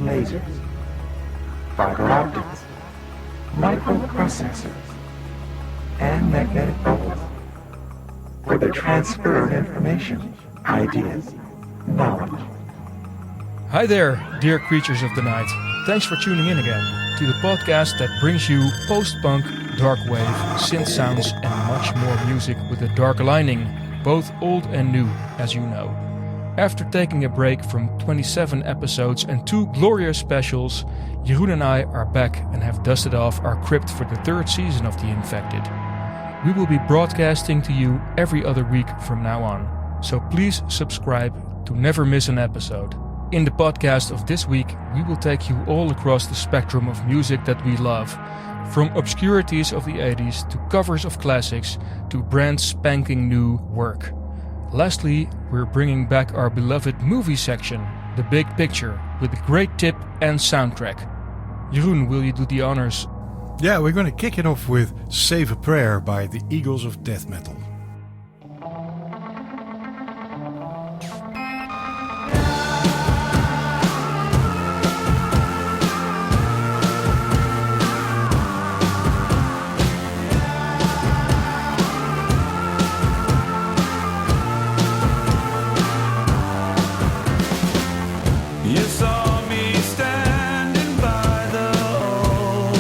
lasers, fiber optics, microprocessors, and magnetic bubbles for the transfer of information, ideas, knowledge. Hi there, dear creatures of the night. Thanks for tuning in again to the podcast that brings you post-punk, dark wave, synth sounds and much more music with a dark lining, both old and new, as you know. After taking a break from 27 episodes and 2 glorious specials, Jeroen and I are back and have dusted off our crypt for the 3rd season of The Infected. We will be broadcasting to you every other week from now on, so please subscribe to never miss an episode. In the podcast of this week, we will take you all across the spectrum of music that we love, from obscurities of the 80s to covers of classics to brand spanking new work. Lastly, we're bringing back our beloved movie section, The Big Picture, with a great tip and soundtrack. Jeroen, will you do the honors? Yeah, we're going to kick it off with Save a Prayer by the Eagles of Death Metal. You saw me standing by the old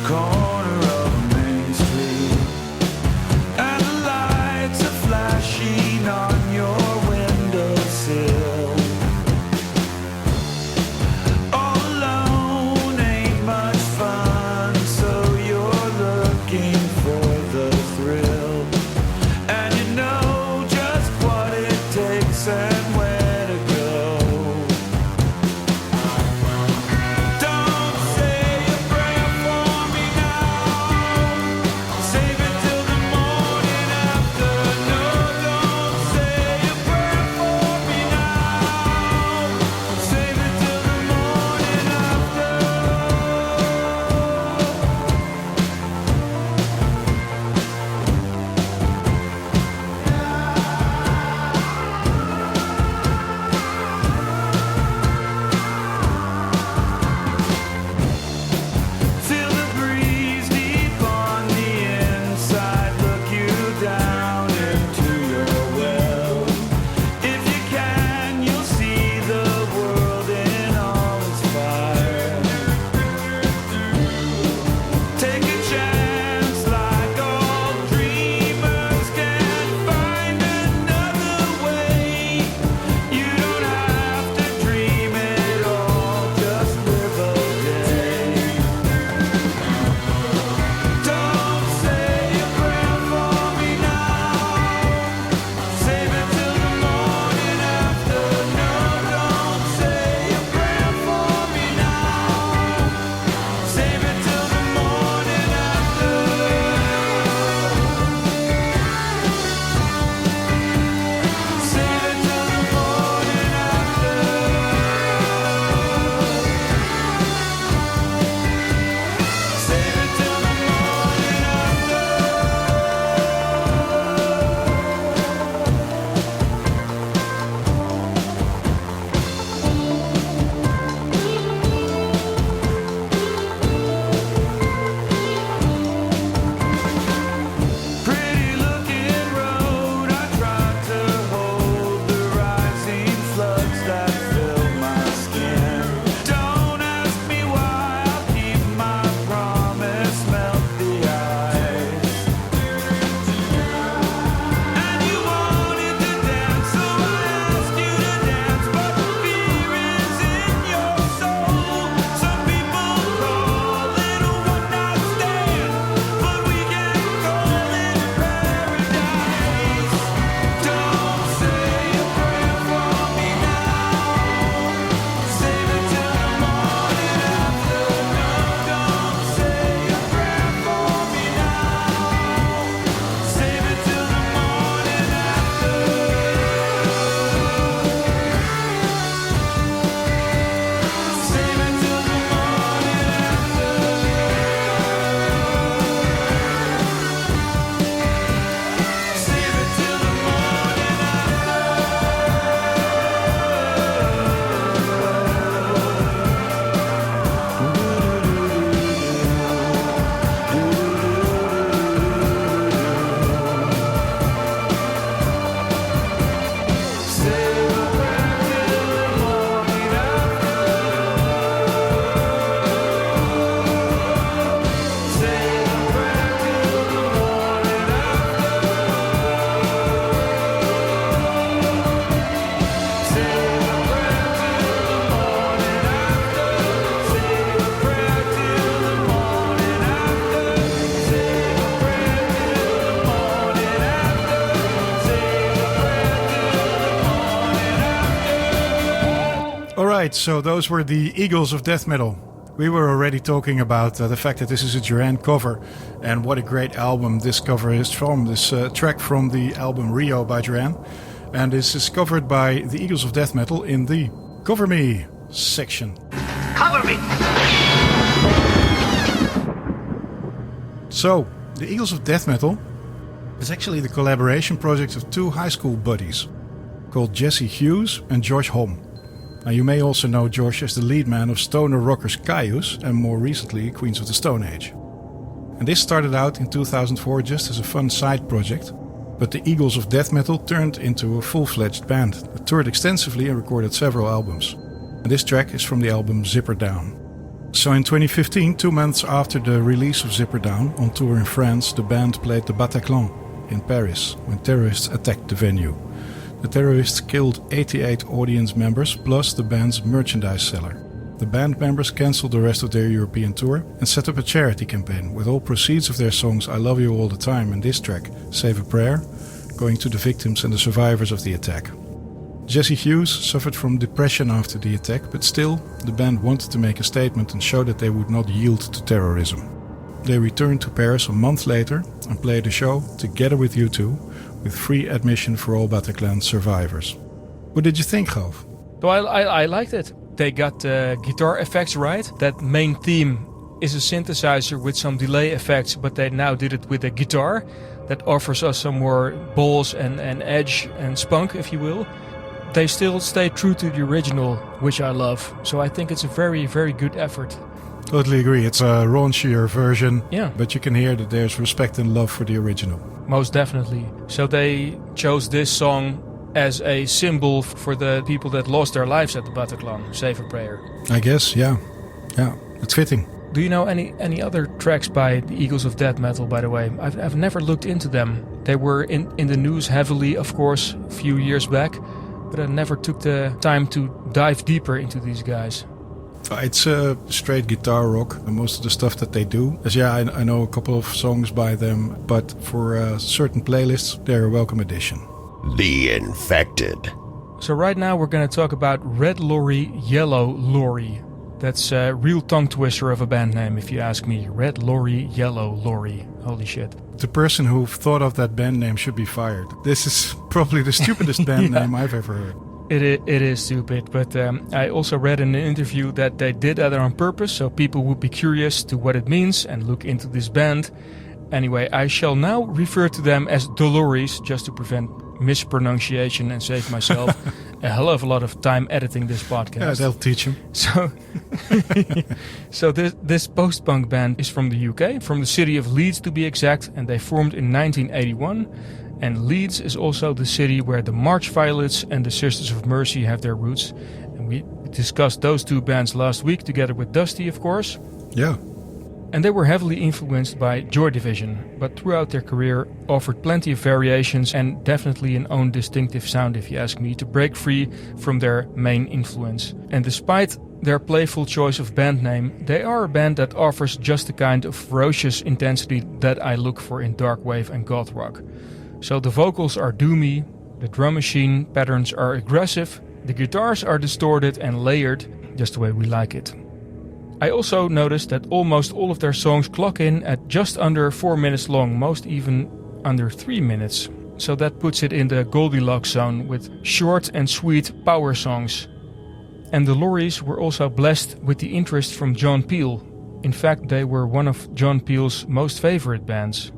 corner of Main Street, and Right, so those were the Eagles of Death Metal. We were already talking about the fact that this is a Duran cover, and what a great album this cover is from. This track from the album Rio by Duran, and this is covered by the Eagles of Death Metal in the Cover Me section. Cover me! So, the Eagles of Death Metal is actually the collaboration project of two high school buddies called Jesse Hughes and Josh Homme. Now, you may also know Josh as the lead man of stoner rockers Caius and more recently Queens of the Stone Age. And this started out in 2004 just as a fun side project, but the Eagles of Death Metal turned into a full-fledged band that toured extensively and recorded several albums. And this track is from the album Zipper Down. So in 2015, 2 months after the release of Zipper Down, on tour in France, the band played the Bataclan in Paris when terrorists attacked the venue. The terrorists killed 88 audience members plus the band's merchandise seller. The band members cancelled the rest of their European tour and set up a charity campaign with all proceeds of their songs I Love You All the Time and this track, Save a Prayer, going to the victims and the survivors of the attack. Jesse Hughes suffered from depression after the attack, but still, the band wanted to make a statement and show that they would not yield to terrorism. They returned to Paris a month later and played a show together with U2 with free admission for all Bataclan survivors. What did you think, Golf? So I liked it. They got guitar effects right. That main theme is a synthesizer with some delay effects, but they now did it with a guitar that offers us some more balls and edge and spunk, if you will. They still stay true to the original, which I love. So I think it's a very, very good effort. Totally agree. It's a raunchier version, Yeah. but you can hear that there's respect and love for the original. Most definitely. So they chose this song as a symbol for the people that lost their lives at the Bataclan, Save a Prayer. I guess, yeah. Yeah, it's fitting. Do you know any other tracks by the Eagles of Death Metal, by the way? I've never looked into them. They were in the news heavily, of course, a few years back, but I never took the time to dive deeper into these guys. It's straight guitar rock, and most of the stuff that they do. As I know a couple of songs by them, but for certain playlists, they're a welcome addition. The Infected. So right now we're going to talk about Red Lorry, Yellow Lorry. That's a real tongue twister of a band name, if you ask me. Red Lorry, Yellow Lorry. Holy shit. The person who thought of that band name should be fired. This is probably the stupidest band name I've ever heard. It is stupid, but I also read in an interview that they did that on purpose, so people would be curious to what it means and look into this band. Anyway, I shall now refer to them as Dolores, just to prevent mispronunciation and save myself a hell of a lot of time editing this podcast. Yeah, they'll teach him. So this post-punk band is from the UK, from the city of Leeds to be exact, and they formed in 1981. And Leeds is also the city where the March Violets and the Sisters of Mercy have their roots. And we discussed those two bands last week together with Dusty, of course. Yeah. And they were heavily influenced by Joy Division, but throughout their career offered plenty of variations and definitely an own distinctive sound, if you ask me, to break free from their main influence. And despite their playful choice of band name, they are a band that offers just the kind of ferocious intensity that I look for in dark wave and goth rock. So the vocals are doomy, the drum machine patterns are aggressive, the guitars are distorted and layered, just the way we like it. I also noticed that almost all of their songs clock in at just under 4 minutes long, most even under 3 minutes. So that puts it in the Goldilocks zone with short and sweet power songs. And the Lorries were also blessed with the interest from John Peel. In fact, they were one of John Peel's most favorite bands.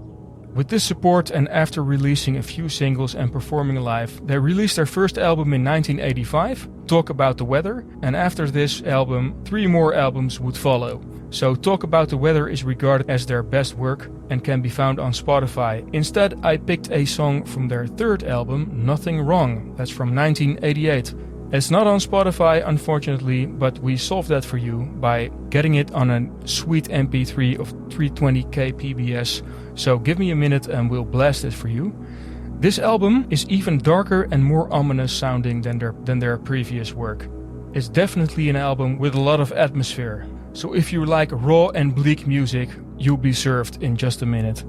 With this support and after releasing a few singles and performing live, they released their first album in 1985, Talk About the Weather, and after this album, 3 more albums would follow. So Talk About the Weather is regarded as their best work and can be found on Spotify. Instead, I picked a song from their third album, Nothing Wrong. That's from 1988. It's not on Spotify, unfortunately, but we solved that for you by getting it on a sweet MP3 of 320 kbps. So give me a minute and we'll blast it for you. This album is even darker and more ominous sounding than their previous work. It's definitely an album with a lot of atmosphere. So if you like raw and bleak music, you'll be served in just a minute.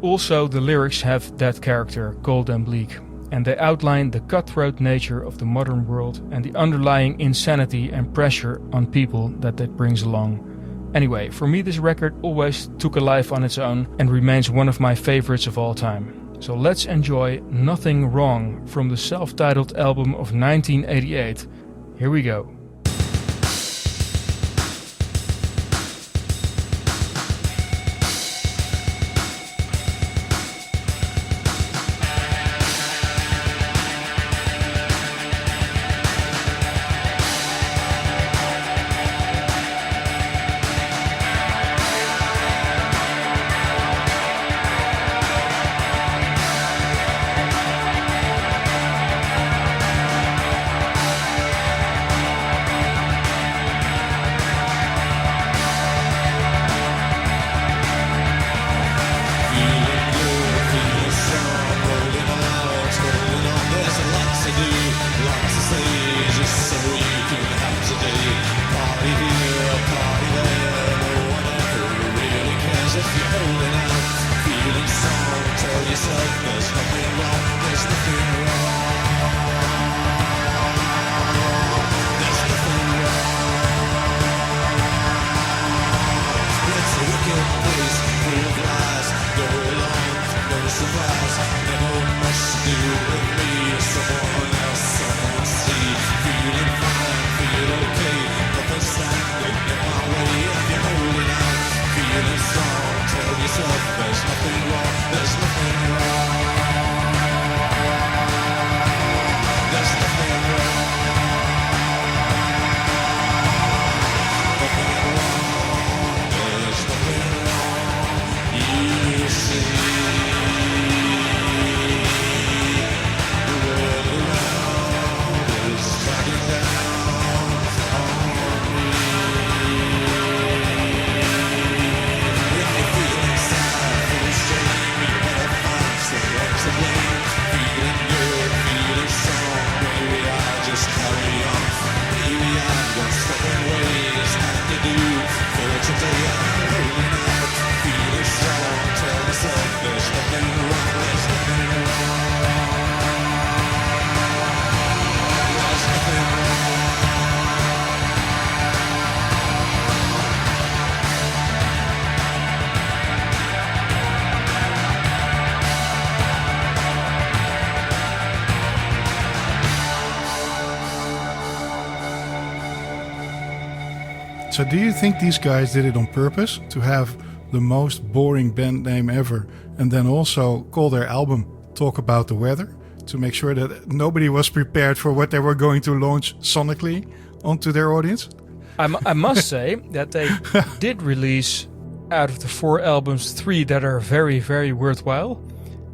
Also, the lyrics have that character, cold and bleak. and they outline the cutthroat nature of the modern world and the underlying insanity and pressure on people that brings along. Anyway, for me this record always took a life on its own and remains one of my favorites of all time. So let's enjoy Nothing Wrong from the self-titled album of 1988. Here we go. So do you think these guys did it on purpose to have the most boring band name ever and then also call their album Talk About the Weather to make sure that nobody was prepared for what they were going to launch sonically onto their audience? I must say that they did release out of the 4 albums 3 that are very, very worthwhile.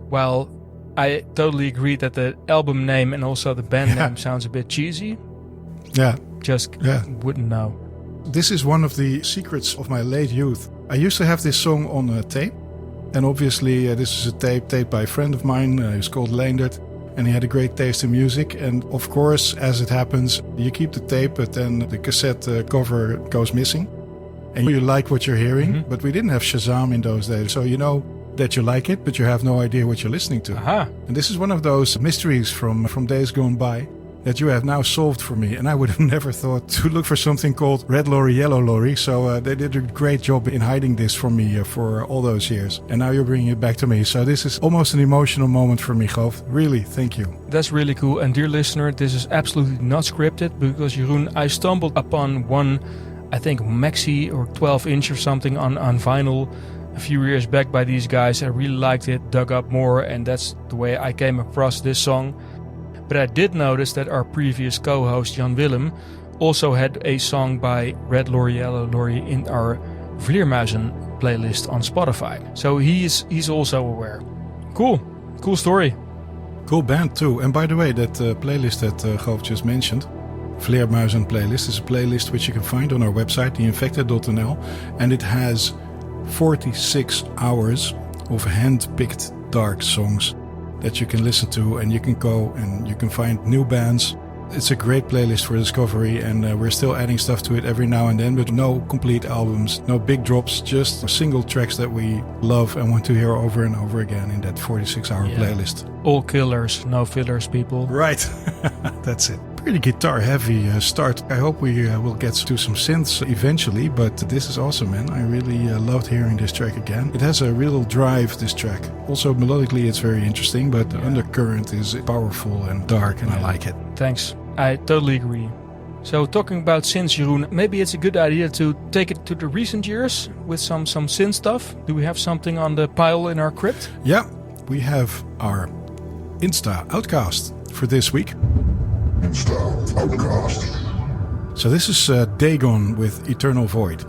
While I totally agree that the album name and also the band name sounds a bit cheesy. Yeah. Just wouldn't know. This is one of the secrets of my late youth. I used to have this song on a tape. And obviously this is a tape by a friend of mine. He's called Leendert. And he had a great taste in music. And of course, as it happens, you keep the tape, but then the cassette cover goes missing. And you like what you're hearing. Mm-hmm. But we didn't have Shazam in those days. So you know that you like it, but you have no idea what you're listening to. Aha. And this is one of those mysteries from days gone by that you have now solved for me. And I would have never thought to look for something called Red Lorry, Yellow Lorry. So they did a great job in hiding this from me for all those years. And now you're bringing it back to me. So this is almost an emotional moment for me, Goof. Really, thank you. That's really cool. And dear listener, this is absolutely not scripted because Jeroen, I stumbled upon one, I think maxi or 12-inch or something on vinyl a few years back by these guys. I really liked it, dug up more, and that's the way I came across this song. But I did notice that our previous co-host Jan Willem also had a song by Red Lorry, Yellow Lorry in our Vleermuizen playlist on Spotify. So he's also aware. Cool story. Cool band too. And by the way, that playlist that Goof just mentioned, Vleermuizen playlist, is a playlist which you can find on our website, theinfected.nl, and it has 46 hours of hand-picked dark songs that you can listen to, and you can go and you can find new bands It's a great playlist for discovery, and we're still adding stuff to it every now and then, but no complete albums, no big drops, just single tracks that we love and want to hear over and over again in that 46-hour playlist. All killers, no fillers, people. Right, that's it. Pretty guitar-heavy start. I hope we will get to some synths eventually, but this is awesome, man. I really loved hearing this track again. It has a real drive, this track. Also, melodically, it's very interesting, but the undercurrent is powerful and dark, and I like it. Thanks. I totally agree. So, talking about synths, Jeroen, maybe it's a good idea to take it to the recent years with some synth stuff. Do we have something on the pile in our crypt? Yeah, we have our Insta Outcast for this week. So this is Dagon with Eternal Void.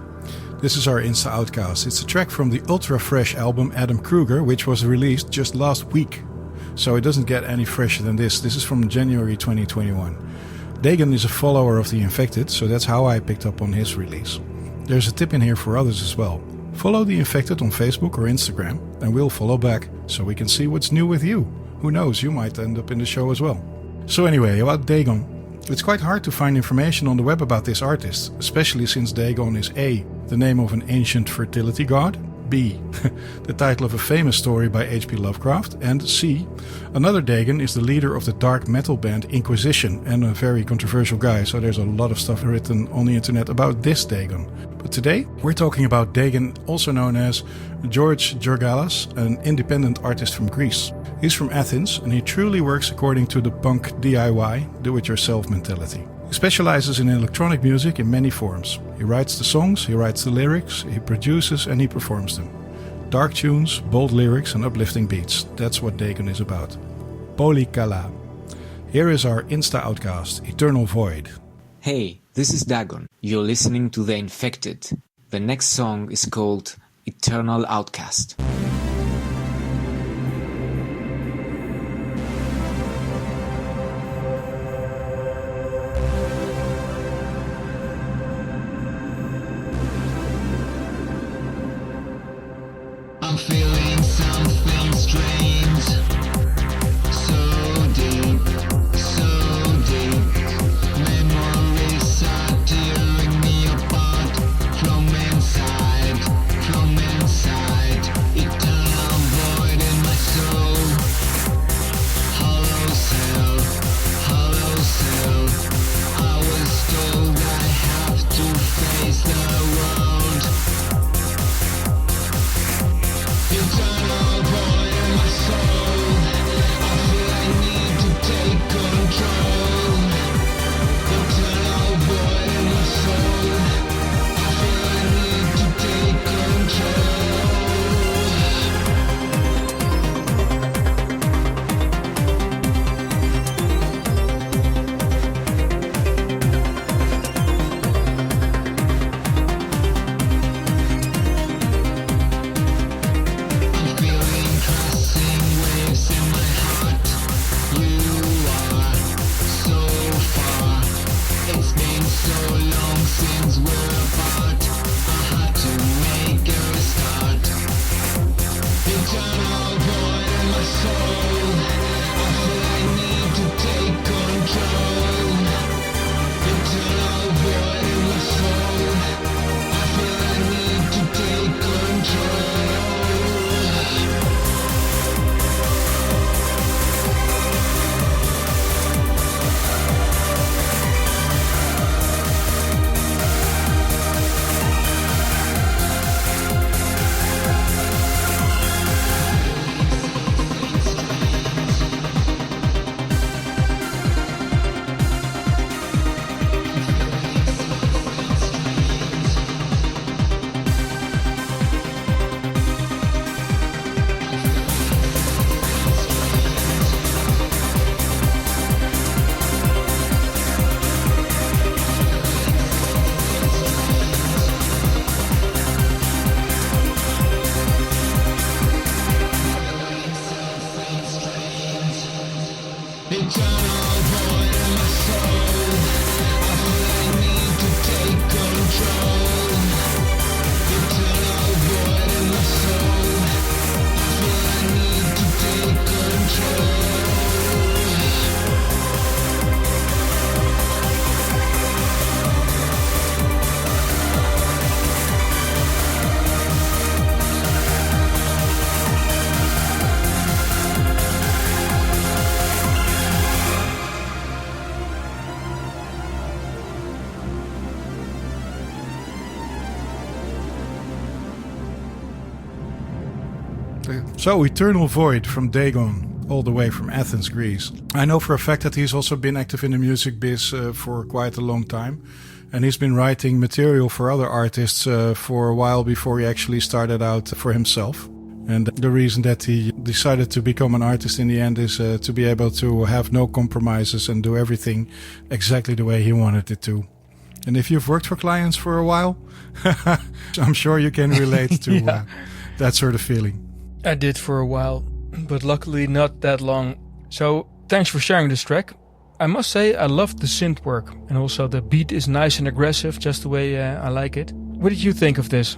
This is our Insta Outcast. It's a track from the ultra fresh album Adam Kruger, which was released just last week. So it doesn't get any fresher than this. This is from January 2021. Dagon is a follower of The Infected, so that's how I picked up on his release. There's a tip in here for others as well. Follow The Infected on Facebook or Instagram, and we'll follow back so we can see what's new with you. Who knows, you might end up in the show as well. So anyway, about Dagon. It's quite hard to find information on the web about this artist, especially since Dagon is A, the name of an ancient fertility god, B, the title of a famous story by H.P. Lovecraft, and C, another Dagon is the leader of the dark metal band Inquisition and a very controversial guy, so there's a lot of stuff written on the internet about this Dagon. But today, we're talking about Dagon, also known as George Georgalas, an independent artist from Greece. He's from Athens, and he truly works according to the punk DIY, do-it-yourself mentality. He specializes in electronic music in many forms. He writes the songs, he writes the lyrics, he produces and he performs them. Dark tunes, bold lyrics and uplifting beats. That's what Dagon is about. Polykala. Here is our Insta Outcast, Eternal Void. Hey, this is Dagon. You're listening to The Infected. The next song is called Eternal Outcast. I'm feeling something strange, so deep, memories are tearing me apart from inside, eternal void in my soul, hollow cell, I was told I have to face the world. Eternal void in my soul. exactly. So, Eternal Void from Dagon, all the way from Athens, Greece. I know for a fact that he's also been active in the music biz for quite a long time. And he's been writing material for other artists for a while before he actually started out for himself. And the reason that he decided to become an artist in the end is to be able to have no compromises and do everything exactly the way he wanted it to. And if you've worked for clients for a while, I'm sure you can relate to that sort of feeling. I did for a while, but luckily not that long. So thanks for sharing this track. I must say I loved the synth work, and also the beat is nice and aggressive, just the way I like it. What did you think of this?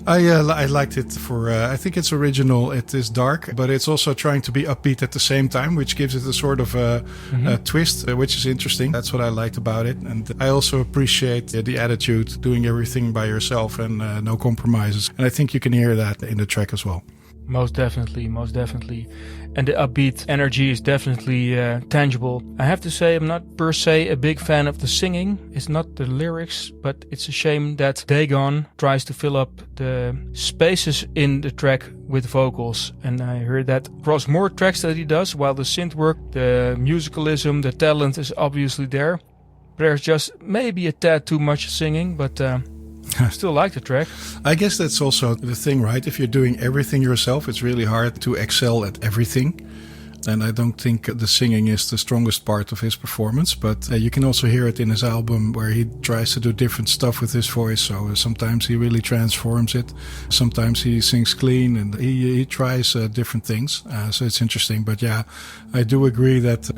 I liked it for, I think it's original, it is dark, but it's also trying to be upbeat at the same time, which gives it a sort of a twist, which is interesting. That's what I liked about it. And I also appreciate the attitude, doing everything by yourself and no compromises. And I think you can hear that in the track as well. Most definitely, most definitely. And the upbeat energy is definitely tangible. I have to say I'm not per se a big fan of the singing. It's not the lyrics, but it's a shame that Dagon tries to fill up the spaces in the track with vocals. And I heard that across more tracks that he does, while the synth work, the musicalism, the talent is obviously there. There's just maybe a tad too much singing, but I still like the track. I guess that's also the thing, right? If you're doing everything yourself, it's really hard to excel at everything. And I don't think the singing is the strongest part of his performance, but you can also hear it in his album where he tries to do different stuff with his voice. So sometimes he really transforms it. Sometimes he sings clean and he tries different things. So it's interesting. But yeah, I do agree that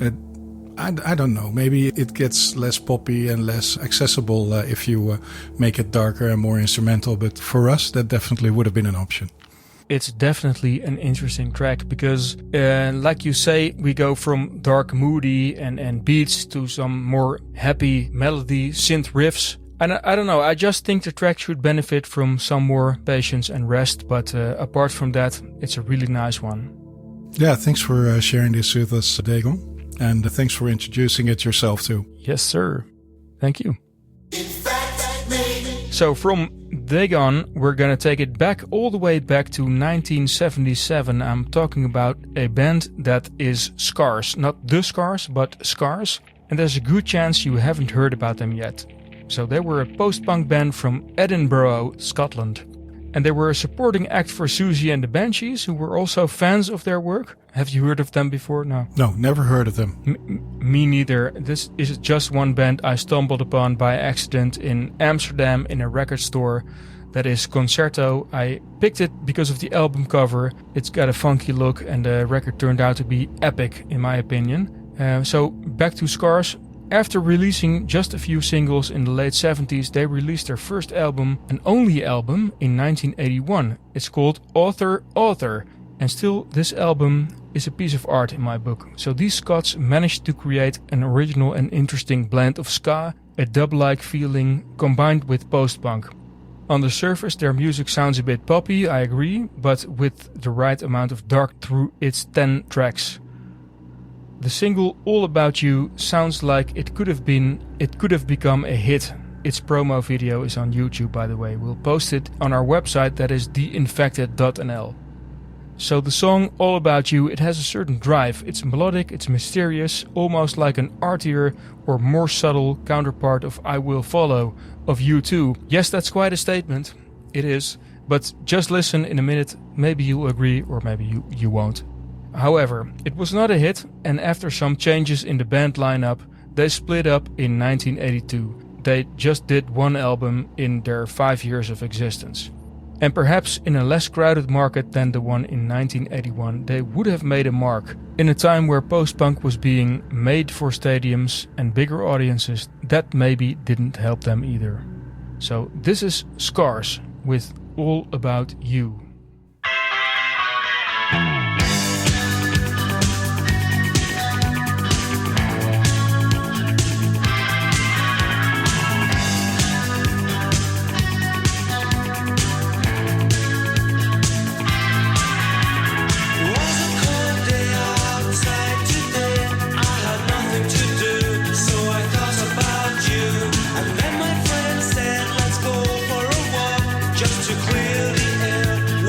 I don't know, maybe it gets less poppy and less accessible if you make it darker and more instrumental. But for us, that definitely would have been an option. It's definitely an interesting track because, like you say, we go from dark, moody and beats to some more happy melody, synth riffs. And I don't know, I just think the track should benefit from some more patience and rest. But apart from that, it's a really nice one. Yeah, thanks for sharing this with us, Dagon. And thanks for introducing it yourself too. Yes, sir. Thank you. So from Dagon, we're gonna take it back all the way back to 1977. I'm talking about a band that is Scars. Not the Scars, but Scars. And there's a good chance you haven't heard about them yet. So they were a post-punk band from Edinburgh, Scotland. And they were a supporting act for Susie and the Banshees, who were also fans of their work. Have you heard of them before? No. No, never heard of them. Me neither. This is just one band I stumbled upon by accident in Amsterdam in a record store that is Concerto. I picked it because of the album cover. It's got a funky look and the record turned out to be epic in my opinion. So back to Scars. After releasing just a few singles in the late 70s, they released their first album, and only album, in 1981. It's called Author, and still this album is a piece of art in my book. So these Scots managed to create an original and interesting blend of ska, a dub-like feeling combined with post-punk. On the surface their music sounds a bit poppy, I agree, but with the right amount of dark through its 10 tracks. The single All About You sounds like it could have become a hit. Its promo video is on YouTube, by the way. We'll post it on our website, that is theinfected.nl. So the song All About You, it has a certain drive. It's melodic, it's mysterious, almost like an artier or more subtle counterpart of I Will Follow of U2. Yes, that's quite a statement. It is. But just listen in a minute, maybe you'll agree or maybe you won't. However, it was not a hit, and after some changes in the band lineup, they split up in 1982. They just did one album in their 5 years of existence. And perhaps in a less crowded market than the one in 1981, they would have made a mark. In a time where post-punk was being made for stadiums and bigger audiences, that maybe didn't help them either. So this is Scars with All About You. Just to clear the air.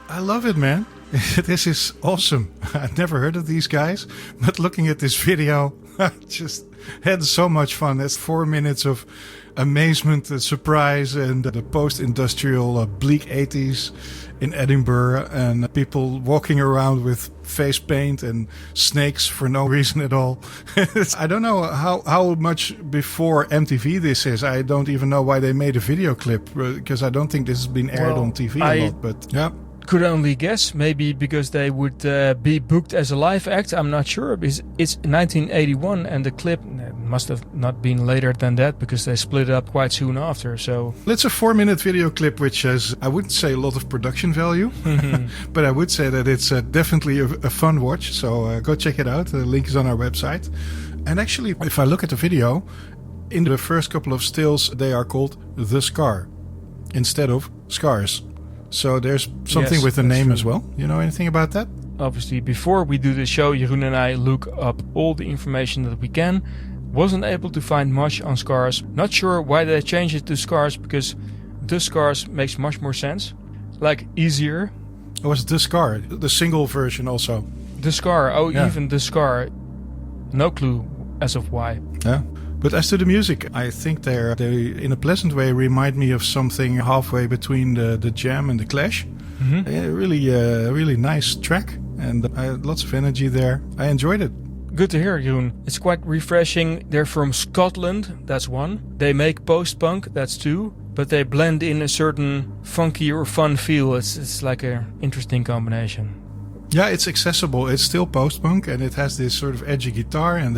I love it, man. This is awesome. I've never heard of these guys, but looking at this video, I just had so much fun. That's 4 minutes of amazement, surprise, and the post-industrial bleak 80s in Edinburgh, and people walking around with face paint and snakes for no reason at all. I don't know how much before MTV this is. I don't even know why they made a video clip, because I don't think this has been aired on TV a lot. But yeah. Could only guess, maybe because they would be booked as a live act. I'm not sure. It's 1981 and the clip must have not been later than that because they split up quite soon after. So it's a 4-minute video clip which has, I wouldn't say a lot of production value, but I would say that it's definitely a fun watch. So go check it out. The link is on our website. And actually, if I look at the video, in the first couple of stills, they are called The Scar instead of Scars. So there's something with the name as well. You know anything about that? Obviously, before we do the show, Jeroen and I look up all the information that we can. Wasn't able to find much on Scars. Not sure why they changed it to Scars, because The Scars makes much more sense. Like, easier. It was The Scar, the single version also. The Scar, even The Scar. No clue as of why. Yeah. But as to the music, I think they in a pleasant way remind me of something halfway between the Jam and the Clash. Mm-hmm. Really nice track, and I had lots of energy there. I enjoyed it. Good to hear, Jeroen. It's quite refreshing. They're from Scotland, that's one. They make post-punk, that's two. But they blend in a certain funky or fun feel. It's like an interesting combination. Yeah, it's accessible. It's still post-punk, and it has this sort of edgy guitar, and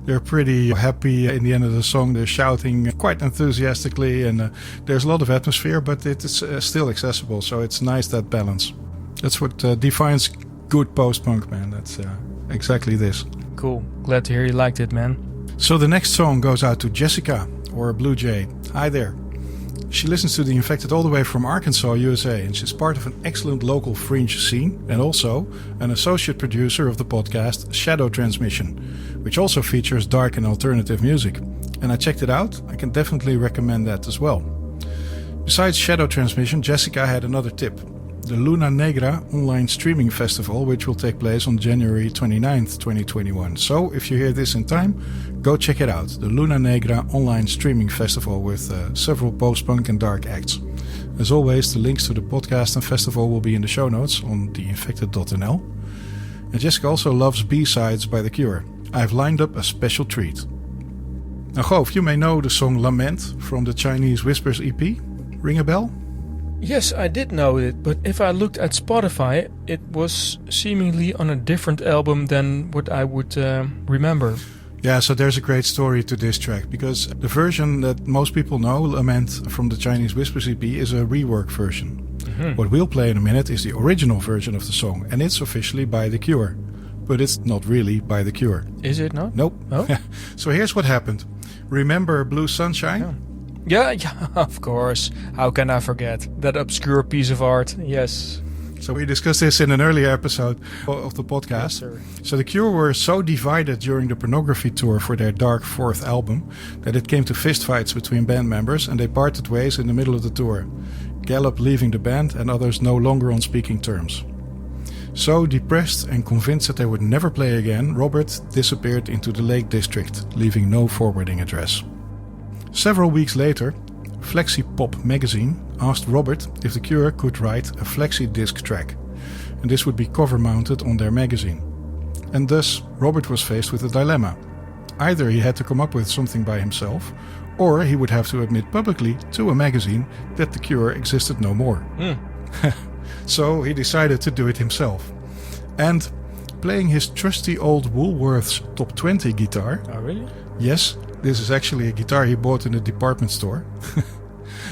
they're pretty happy in the end of the song. They're shouting quite enthusiastically, and there's a lot of atmosphere, but it's still accessible, so it's nice, that balance. That's what defines good post-punk, man. That's exactly this. Cool. Glad to hear you liked it, man. So the next song goes out to Jessica, or Blue Jay. Hi there. She listens to The Infected all the way from Arkansas, USA, and she's part of an excellent local fringe scene and also an associate producer of the podcast Shadow Transmission, which also features dark and alternative music. And I checked it out. I can definitely recommend that as well. Besides Shadow Transmission, Jessica had another tip. The Luna Negra online streaming festival, which will take place on January 29th, 2021. So, if you hear this in time, go check it out. The Luna Negra online streaming festival with several post-punk and dark acts. As always, the links to the podcast and festival will be in the show notes on theinfected.nl. And Jessica also loves B-sides by The Cure. I've lined up a special treat. Now, Goof, you may know the song Lament from the Chinese Whispers EP. Ring a bell? Yes, I did know it, but if I looked at Spotify, it was seemingly on a different album than what I would remember. Yeah, so there's a great story to this track, because the version that most people know, Lament from the Chinese Whispers EP, is a rework version. Mm-hmm. What we'll play in a minute is the original version of the song, and it's officially by The Cure. But it's not really by The Cure. Is it not? Nope. Oh? So here's what happened. Remember Blue Sunshine? Yeah. Yeah, of course. How can I forget? That obscure piece of art, yes. So we discussed this in an earlier episode of the podcast. Yes, sir. So The Cure were so divided during the Pornography tour for their Dark Fourth album that it came to fistfights between band members, and they parted ways in the middle of the tour. Gallup leaving the band and others no longer on speaking terms. So depressed and convinced that they would never play again, Robert disappeared into the Lake District, leaving no forwarding address. Several weeks later, Flexi Pop magazine asked Robert if The Cure could write a flexi disc track, and this would be cover mounted on their magazine. And thus, Robert was faced with a dilemma. Either he had to come up with something by himself, or he would have to admit publicly to a magazine that The Cure existed no more. So he decided to do it himself. And playing his trusty old Woolworths Top 20 guitar... Oh, really? Yes, this is actually a guitar he bought in a department store.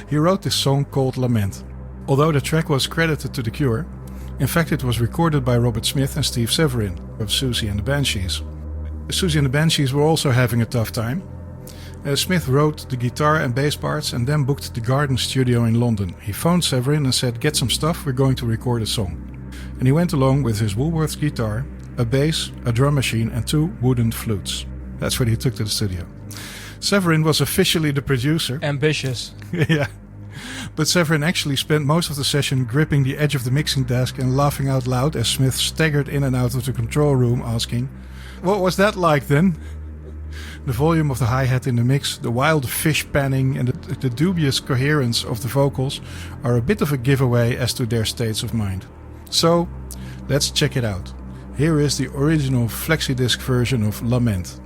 He wrote this song called Lament. Although the track was credited to The Cure, in fact it was recorded by Robert Smith and Steve Severin of Susie and the Banshees. Susie and the Banshees were also having a tough time. Smith wrote the guitar and bass parts and then booked the Garden studio in London. He phoned Severin and said, "Get some stuff, we're going to record a song." And he went along with his Woolworths guitar, a bass, a drum machine and 2 wooden flutes. That's what he took to the studio. Severin was officially the producer. Ambitious. Yeah. But Severin actually spent most of the session gripping the edge of the mixing desk and laughing out loud as Smith staggered in and out of the control room asking, "What was that like then?" The volume of the hi-hat in the mix, the wild fish panning and the dubious coherence of the vocals are a bit of a giveaway as to their states of mind. So, let's check it out. Here is the original flexi-disc version of Lament.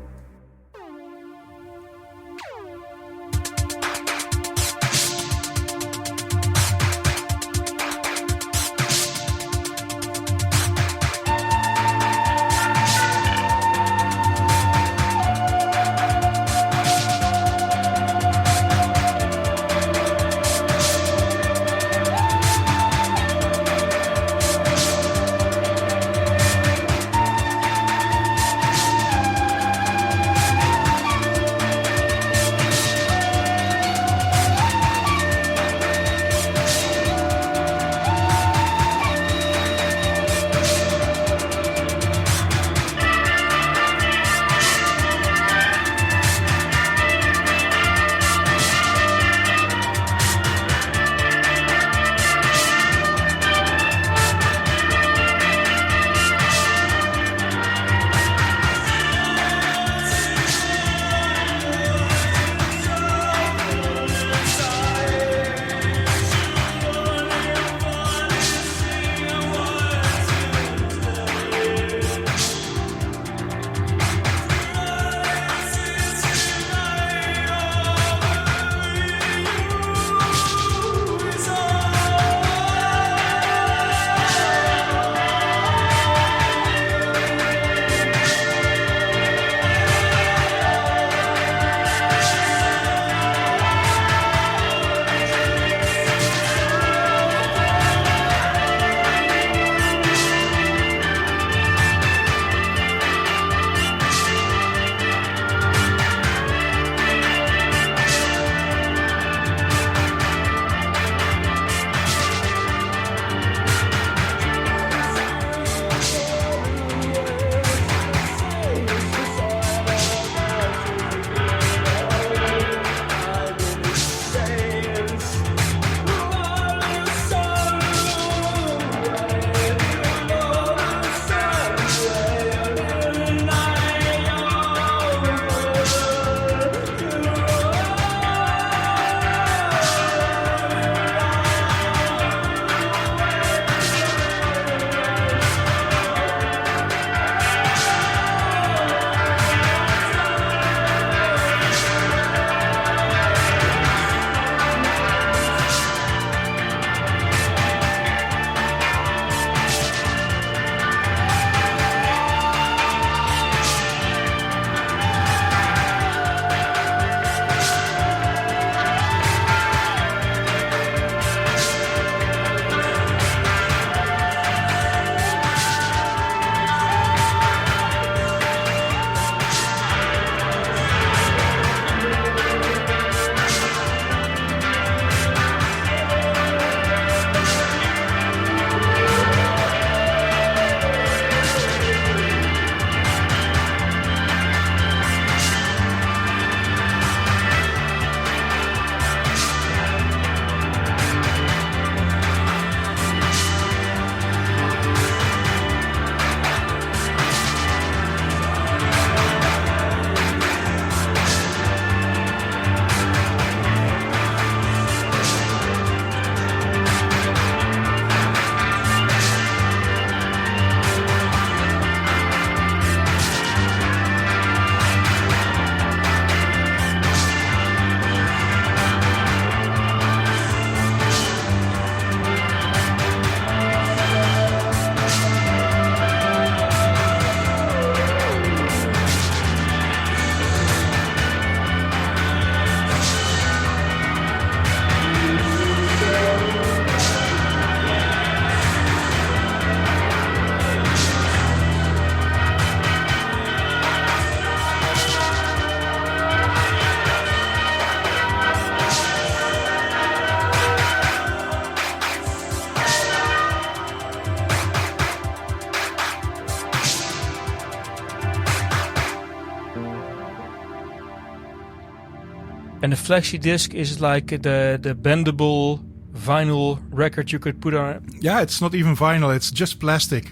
And the flexi disc is like the bendable vinyl record you could put on it. Yeah, it's not even vinyl, it's just plastic.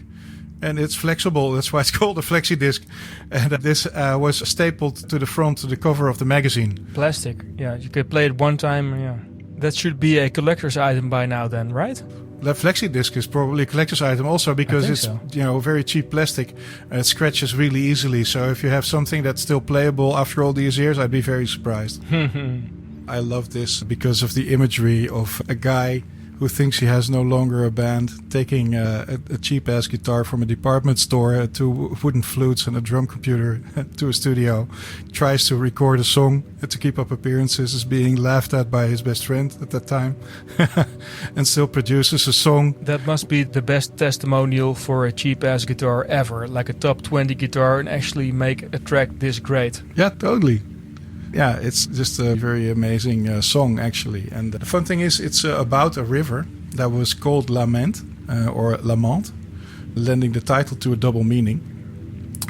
And it's flexible, that's why it's called a flexi disc. And this was stapled to the front, to the cover of the magazine. Plastic, yeah. You could play it one time, yeah. That should be a collector's item by now then, right? That flexi disc is probably a collector's item also because it's so. Very cheap plastic. It scratches really easily. So if you have something that's still playable after all these years, I'd be very surprised. I love this because of the imagery of a guy who thinks he has no longer a band, taking a cheap-ass guitar from a department store, two wooden flutes and a drum computer to a studio, tries to record a song to keep up appearances, is being laughed at by his best friend at that time, and still produces a song. That must be the best testimonial for a cheap-ass guitar ever, like a top 20 guitar, and actually make a track this great. Yeah, totally. Yeah, it's just a very amazing song, actually. And the fun thing is, it's about a river that was called Lament, or Lamant, lending the title to a double meaning.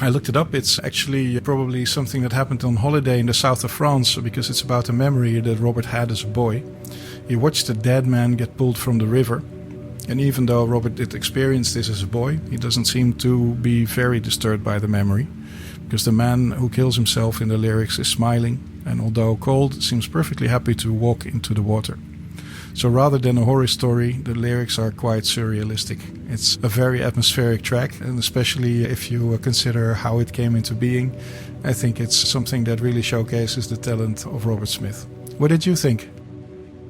I looked it up. It's actually probably something that happened on holiday in the south of France, because it's about a memory that Robert had as a boy. He watched a dead man get pulled from the river. And even though Robert did experience this as a boy, he doesn't seem to be very disturbed by the memory. Because the man who kills himself in the lyrics is smiling, and although cold, seems perfectly happy to walk into the water. So rather than a horror story, the lyrics are quite surrealistic. It's a very atmospheric track, and especially if you consider how it came into being, I think it's something that really showcases the talent of Robert Smith. What did you think?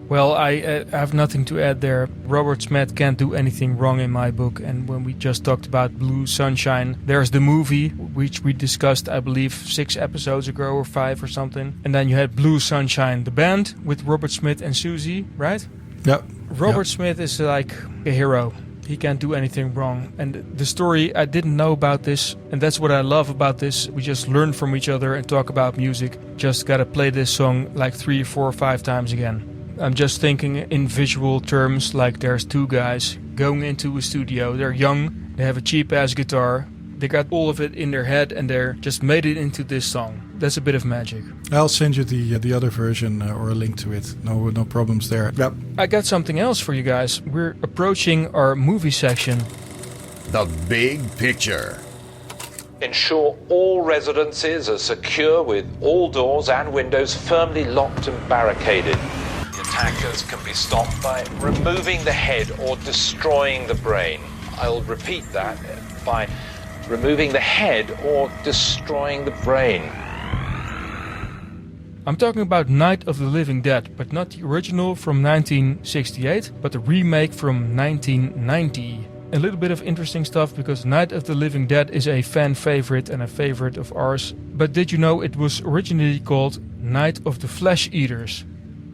Well, I have nothing to add there. Robert Smith can't do anything wrong in my book. And when we just talked about Blue Sunshine, there's the movie, which we discussed, I believe, 6 episodes ago or 5 or something. And then you had Blue Sunshine, the band with Robert Smith and Susie, right? Yeah. Robert Smith is like a hero. He can't do anything wrong. And the story, I didn't know about this. And that's what I love about this. We just learn from each other and talk about music. Just gotta play this song like 3, 4, or 5 times again. I'm just thinking in visual terms, like there's 2 guys going into a studio. They're young, they have a cheap-ass guitar, they got all of it in their head and they're just made it into this song. That's a bit of magic. I'll send you the other version or a link to it. No problems there. Yep. I got something else for you guys. We're approaching our movie section. The big picture. Ensure all residences are secure with all doors and windows firmly locked and barricaded. Attackers can be stopped by removing the head or destroying the brain. I'll repeat that, by removing the head or destroying the brain. I'm talking about Night of the Living Dead, but not the original from 1968, but the remake from 1990. A little bit of interesting stuff, because Night of the Living Dead is a fan favorite and a favorite of ours. But did you know it was originally called Night of the Flesh Eaters?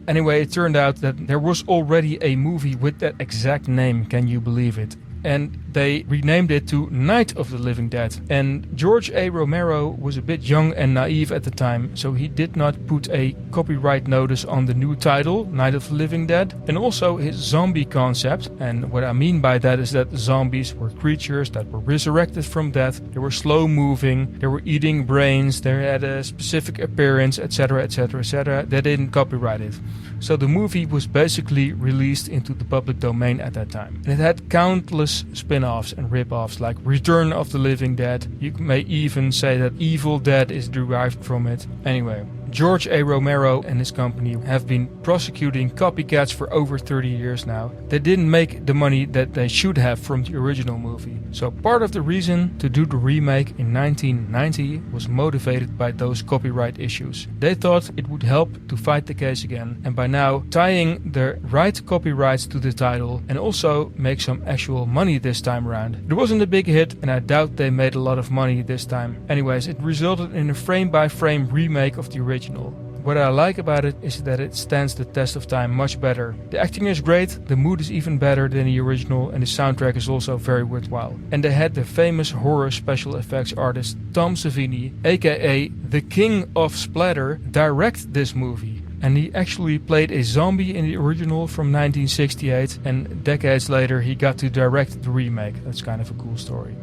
Anyway, it turned out that there was already a movie with that exact name, can you believe it? And they renamed it to Night of the Living Dead. And George A. Romero was a bit young and naive at the time, so he did not put a copyright notice on the new title, Night of the Living Dead, and also his zombie concept. And what I mean by that is that zombies were creatures that were resurrected from death, they were slow moving, they were eating brains, they had a specific appearance, etc, etc, etc. They didn't copyright it. So the movie was basically released into the public domain at that time. And it had countless spin-offs and rip-offs like Return of the Living Dead. You may even say that Evil Dead is derived from it. Anyway, George A. Romero and his company have been prosecuting copycats for over 30 years now. They didn't make the money that they should have from the original movie. So part of the reason to do the remake in 1990 was motivated by those copyright issues. They thought it would help to fight the case again, and by now tying the right copyrights to the title, and also make some actual money this time around. It wasn't a big hit, and I doubt they made a lot of money this time. Anyways, it resulted in a frame-by-frame remake of the original. What I like about it is that it stands the test of time much better. The acting is great, the mood is even better than the original, and the soundtrack is also very worthwhile. And they had the famous horror special effects artist Tom Savini, aka the King of Splatter, direct this movie. And he actually played a zombie in the original from 1968, and decades later he got to direct the remake. That's kind of a cool story.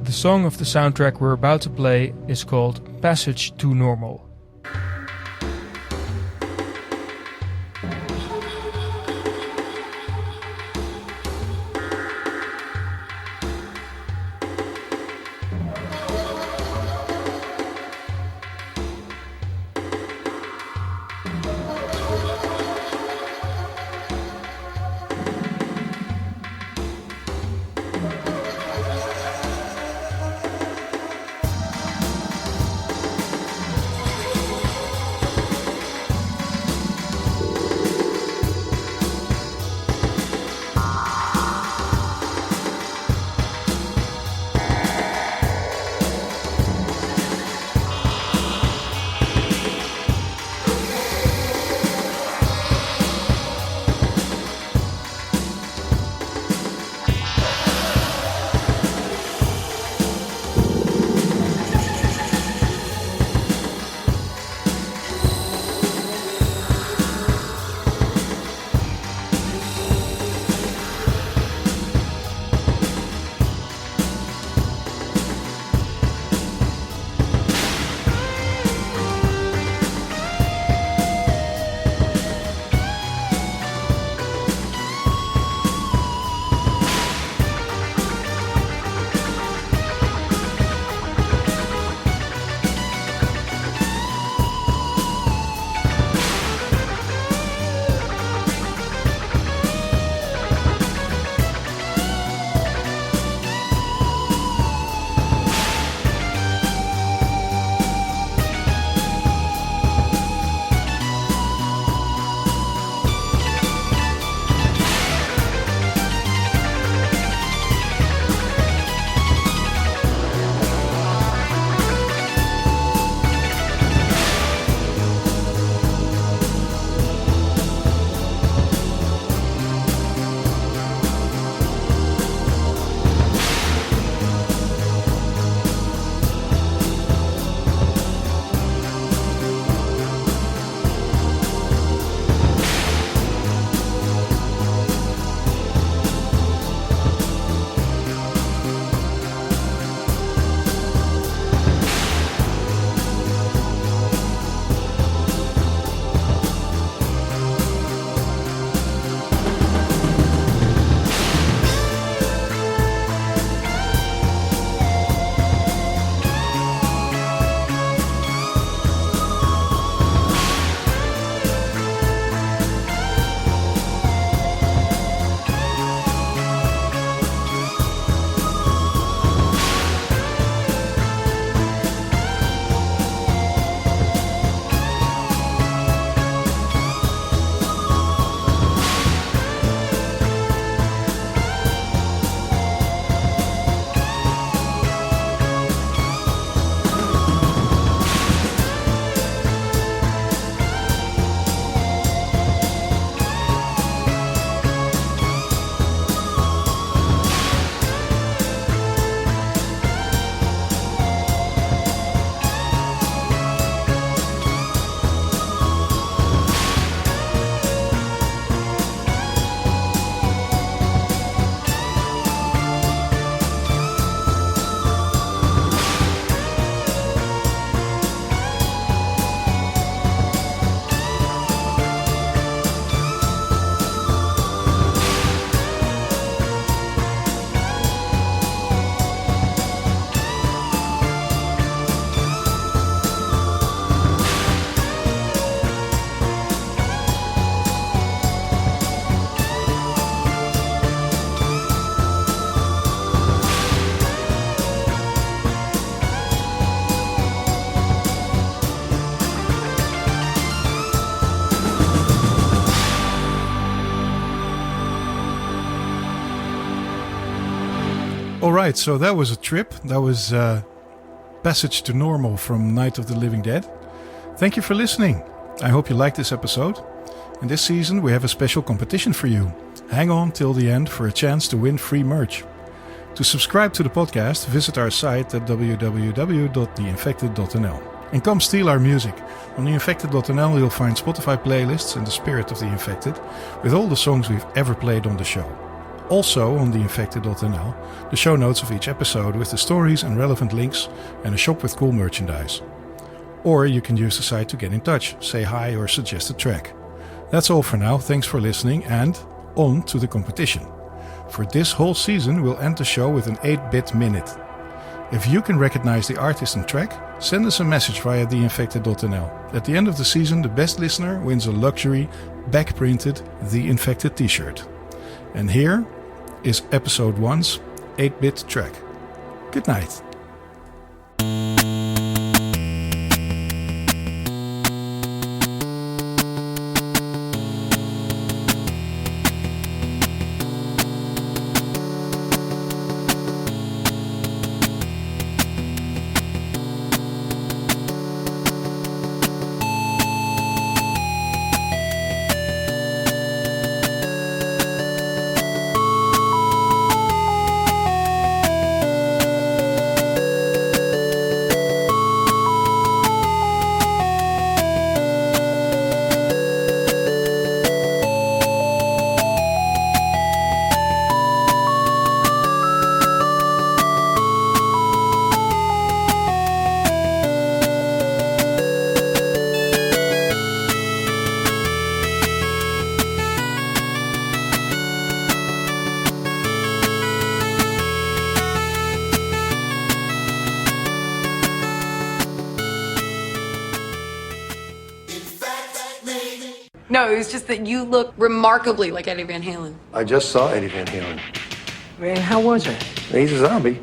The song of the soundtrack we're about to play is called Passage to Normal. Alright, so that was a trip. That was Passage to Normal from Night of the Living Dead. Thank you for listening. I hope you liked this episode. And this season we have a special competition for you. Hang on till the end for a chance to win free merch. To subscribe to the podcast, visit our site at www.theinfected.nl and come steal our music. On theinfected.nl you'll find Spotify playlists in the spirit of The Infected with all the songs we've ever played on the show. Also on theinfected.nl, the show notes of each episode with the stories and relevant links and a shop with cool merchandise. Or you can use the site to get in touch, say hi or suggest a track. That's all for now, thanks for listening and on to the competition. For this whole season we'll end the show with an 8-bit minute. If you can recognize the artist and track, send us a message via theinfected.nl. At the end of the season the best listener wins a luxury back-printed The Infected t-shirt. And here is episode 1's 8-bit track. Good night. No, it was just that you look remarkably like Eddie Van Halen. I just saw Eddie Van Halen. Man, how was it? He's a zombie.